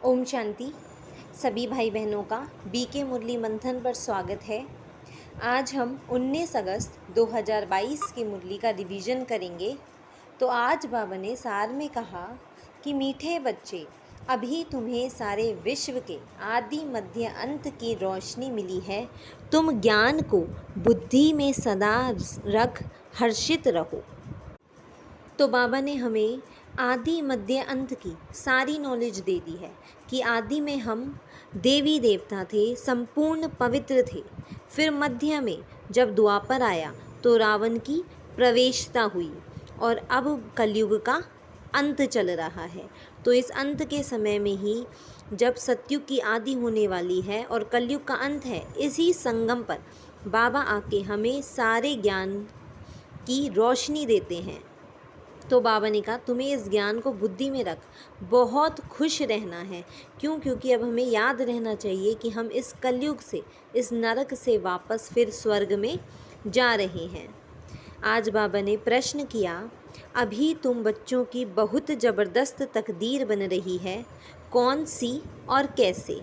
ओम शांति। सभी भाई बहनों का बीके मुरली मंथन पर स्वागत है। आज हम 19 अगस्त 2022 की मुरली का रिवीजन करेंगे। तो आज बाबा ने सार में कहा कि मीठे बच्चे, अभी तुम्हें सारे विश्व के आदि मध्य अंत की रोशनी मिली है। तुम ज्ञान को बुद्धि में सदा रख हर्षित रहो। तो बाबा ने हमें आदि मध्य अंत की सारी नॉलेज दे दी है कि आदि में हम देवी देवता थे, संपूर्ण पवित्र थे। फिर मध्य में जब द्वापर आया तो रावण की प्रवेशता हुई और अब कलयुग का अंत चल रहा है। तो इस अंत के समय में ही जब सतयुग की आदि होने वाली है और कलयुग का अंत है, इसी संगम पर बाबा आके हमें सारे ज्ञान की रोशनी देते हैं। तो बाबा ने कहा तुम्हें इस ज्ञान को बुद्धि में रख बहुत खुश रहना है। क्योंकि अब हमें याद रहना चाहिए कि हम इस कलयुग से, इस नरक से वापस फिर स्वर्ग में जा रहे हैं। आज बाबा ने प्रश्न किया, अभी तुम बच्चों की बहुत ज़बरदस्त तकदीर बन रही है, कौन सी और कैसे?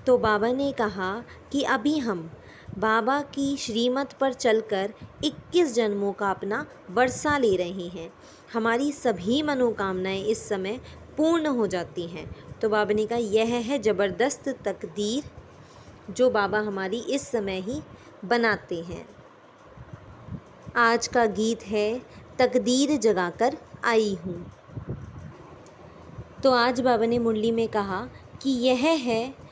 तो बाबा ने कहा कि अभी हम बाबा की श्रीमत पर चलकर 21 जन्मों का अपना वर्षा ले रहे हैं। हमारी सभी मनोकामनाएं इस समय पूर्ण हो जाती हैं। तो बाबा ने कहा यह है ज़बरदस्त तकदीर जो बाबा हमारी इस समय ही बनाते हैं। आज का गीत है तकदीर जगाकर आई हूँ। तो आज बाबा ने मुरली में कहा कि यह है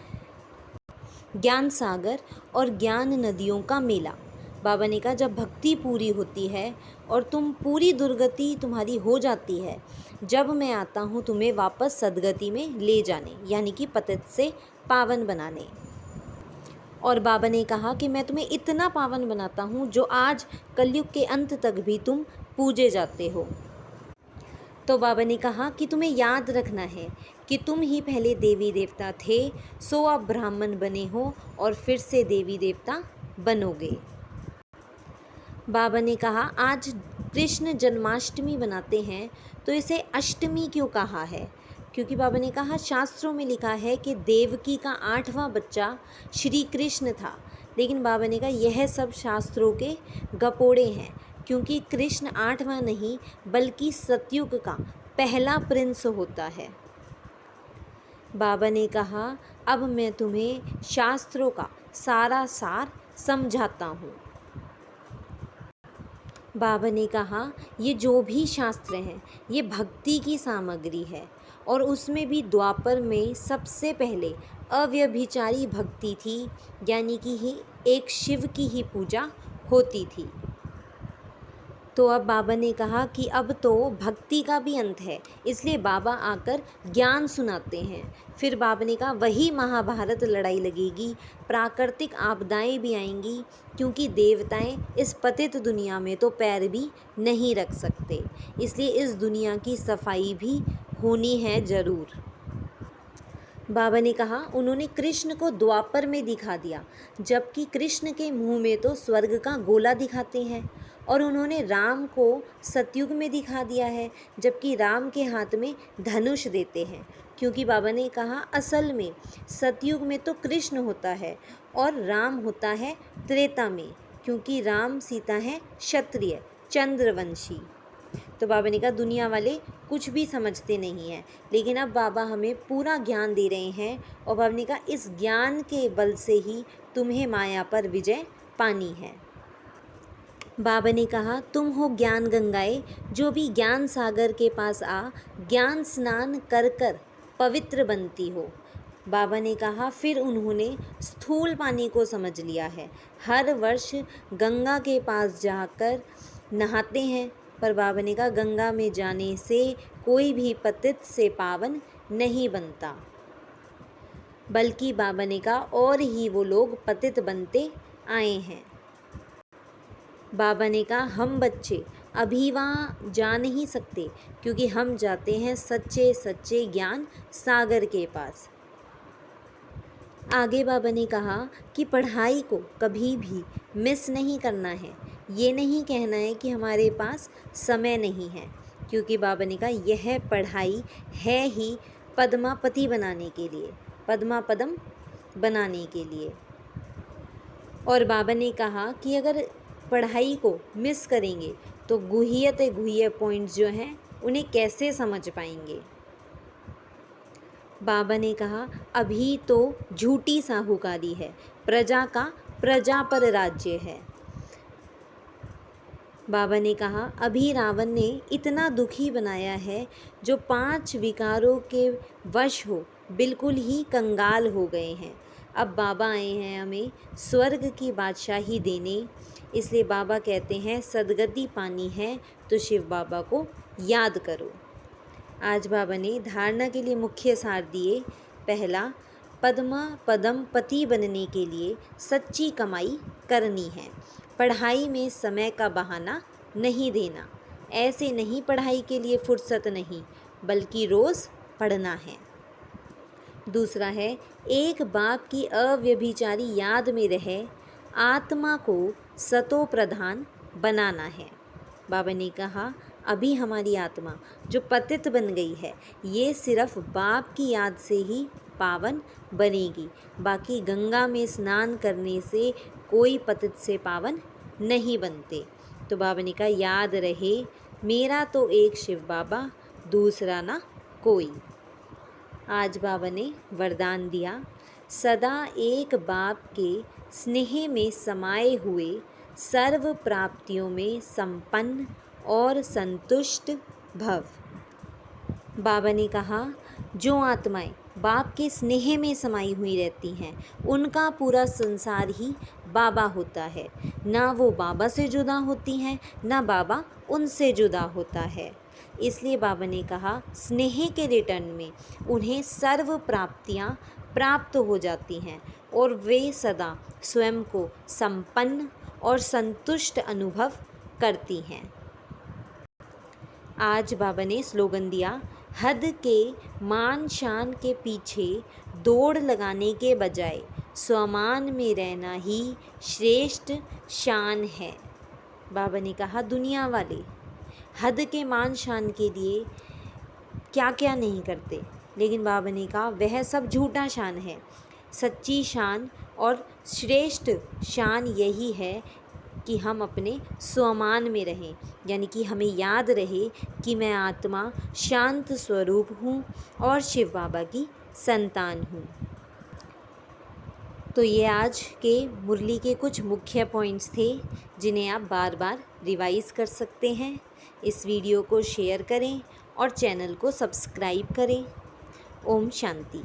ज्ञान सागर और ज्ञान नदियों का मेला। बाबा ने कहा जब भक्ति पूरी होती है और तुम पूरी दुर्गति तुम्हारी हो जाती है, जब मैं आता हूँ तुम्हें वापस सदगति में ले जाने, यानी कि पतित से पावन बनाने। और बाबा ने कहा कि मैं तुम्हें इतना पावन बनाता हूँ जो आज कलयुग के अंत तक भी तुम पूजे जाते हो। तो बाबा ने कहा कि तुम्हें याद रखना है कि तुम ही पहले देवी देवता थे, सो आप ब्राह्मण बने हो और फिर से देवी देवता बनोगे। बाबा ने कहा आज कृष्ण जन्माष्टमी बनाते हैं, तो इसे अष्टमी क्यों कहा है? क्योंकि बाबा ने कहा शास्त्रों में लिखा है कि देवकी का 8वां बच्चा श्री कृष्ण था। लेकिन बाबा ने कहा यह सब शास्त्रों के गपोड़े हैं, क्योंकि कृष्ण 8वां नहीं बल्कि सतयुग का पहला प्रिंस होता है। बाबा ने कहा अब मैं तुम्हें शास्त्रों का सारा सार समझाता हूँ। बाबा ने कहा ये जो भी शास्त्र हैं ये भक्ति की सामग्री है, और उसमें भी द्वापर में सबसे पहले अव्यभिचारी भक्ति थी, यानी कि ही एक शिव की ही पूजा होती थी। तो अब बाबा ने कहा कि अब तो भक्ति का भी अंत है, इसलिए बाबा आकर ज्ञान सुनाते हैं। फिर बाबा ने कहा वही महाभारत लड़ाई लगेगी, प्राकृतिक आपदाएं भी आएंगी, क्योंकि देवताएं इस पतित दुनिया में तो पैर भी नहीं रख सकते, इसलिए इस दुनिया की सफाई भी होनी है ज़रूर। बाबा ने कहा उन्होंने कृष्ण को द्वापर में दिखा दिया, जबकि कृष्ण के मुंह में तो स्वर्ग का गोला दिखाते हैं, और उन्होंने राम को सतयुग में दिखा दिया है, जबकि राम के हाथ में धनुष देते हैं। क्योंकि बाबा ने कहा असल में सतयुग में तो कृष्ण होता है और राम होता है त्रेता में, क्योंकि राम सीता है क्षत्रिय चंद्रवंशी। तो बाबा ने कहा दुनिया वाले कुछ भी समझते नहीं हैं, लेकिन अब बाबा हमें पूरा ज्ञान दे रहे हैं, और बाबा ने कहा इस ज्ञान के बल से ही तुम्हें माया पर विजय पानी है। बाबा ने कहा तुम हो ज्ञान गंगाएं, जो भी ज्ञान सागर के पास आ ज्ञान स्नान कर कर पवित्र बनती हो। बाबा ने कहा फिर उन्होंने स्थूल पानी को समझ लिया है। हर वर्ष गंगा के पास जाकर नहाते हैं, पर बाबा ने कहा गंगा में जाने से कोई भी पतित से पावन नहीं बनता, बल्कि बाबा ने कहा और ही वो लोग पतित बनते आए हैं। बाबा ने कहा हम बच्चे अभी वहाँ जा नहीं सकते, क्योंकि हम जाते हैं सच्चे सच्चे ज्ञान सागर के पास। आगे बाबा ने कहा कि पढ़ाई को कभी भी मिस नहीं करना है। ये नहीं कहना है कि हमारे पास समय नहीं है, क्योंकि बाबा ने कहा यह पढ़ाई है ही पद्मापति बनाने के लिए, पद्मापदम बनाने के लिए। और बाबा ने कहा कि अगर पढ़ाई को मिस करेंगे तो गुह्यते गुह्य पॉइंट्स जो हैं उन्हें कैसे समझ पाएंगे। बाबा ने कहा अभी तो झूठी साहूकारी है, प्रजा का प्रजा पर राज्य है। बाबा ने कहा अभी रावण ने इतना दुखी बनाया है, जो 5 विकारों के वश हो बिल्कुल ही कंगाल हो गए हैं। अब बाबा आए हैं हमें स्वर्ग की बादशाही देने, इसलिए बाबा कहते हैं सदगति पानी है तो शिव बाबा को याद करो। आज बाबा ने धारणा के लिए मुख्य सार दिए। पहला, पद्म पति बनने के लिए सच्ची कमाई करनी है। पढ़ाई में समय का बहाना नहीं देना, ऐसे नहीं पढ़ाई के लिए फुर्सत नहीं, बल्कि रोज़ पढ़ना है। दूसरा है एक बाप की अव्यभिचारी याद में रहे आत्मा को सतो प्रधान बनाना है। बाबा ने कहा अभी हमारी आत्मा जो पतित बन गई है, ये सिर्फ बाप की याद से ही पावन बनेगी। बाकी गंगा में स्नान करने से कोई पतित से पावन नहीं बनते। तो बाबा ने कहा याद रहे मेरा तो एक शिव बाबा, दूसरा ना कोई। आज बाबा ने वरदान दिया सदा एक बाप के स्नेह में समाये हुए सर्व प्राप्तियों में संपन्न और संतुष्ट भव। बाबा ने कहा जो आत्माएं बाप के स्नेह में समाई हुई रहती हैं उनका पूरा संसार ही बाबा होता है। ना वो बाबा से जुदा होती हैं, ना बाबा उनसे जुदा होता है। इसलिए बाबा ने कहा स्नेह के रिटर्न में उन्हें सर्व प्राप्तियां प्राप्त हो जाती हैं और वे सदा स्वयं को संपन्न और संतुष्ट अनुभव करती हैं। आज बाबा ने स्लोगन दिया हद के मान शान के पीछे दौड़ लगाने के बजाय स्वमान में रहना ही श्रेष्ठ शान है। बाबा ने कहा दुनिया वाले हद के मान शान के लिए क्या क्या नहीं करते, लेकिन बाबा ने कहा वह सब झूठा शान है। सच्ची शान और श्रेष्ठ शान यही है कि हम अपने स्वमान में रहें, यानी कि हमें याद रहे कि मैं आत्मा शांत स्वरूप हूँ और शिव बाबा की संतान हूँ। तो ये आज के मुरली के कुछ मुख्य पॉइंट्स थे जिन्हें आप बार बार रिवाइज़ कर सकते हैं। इस वीडियो को शेयर करें और चैनल को सब्सक्राइब करें। ओम शांति।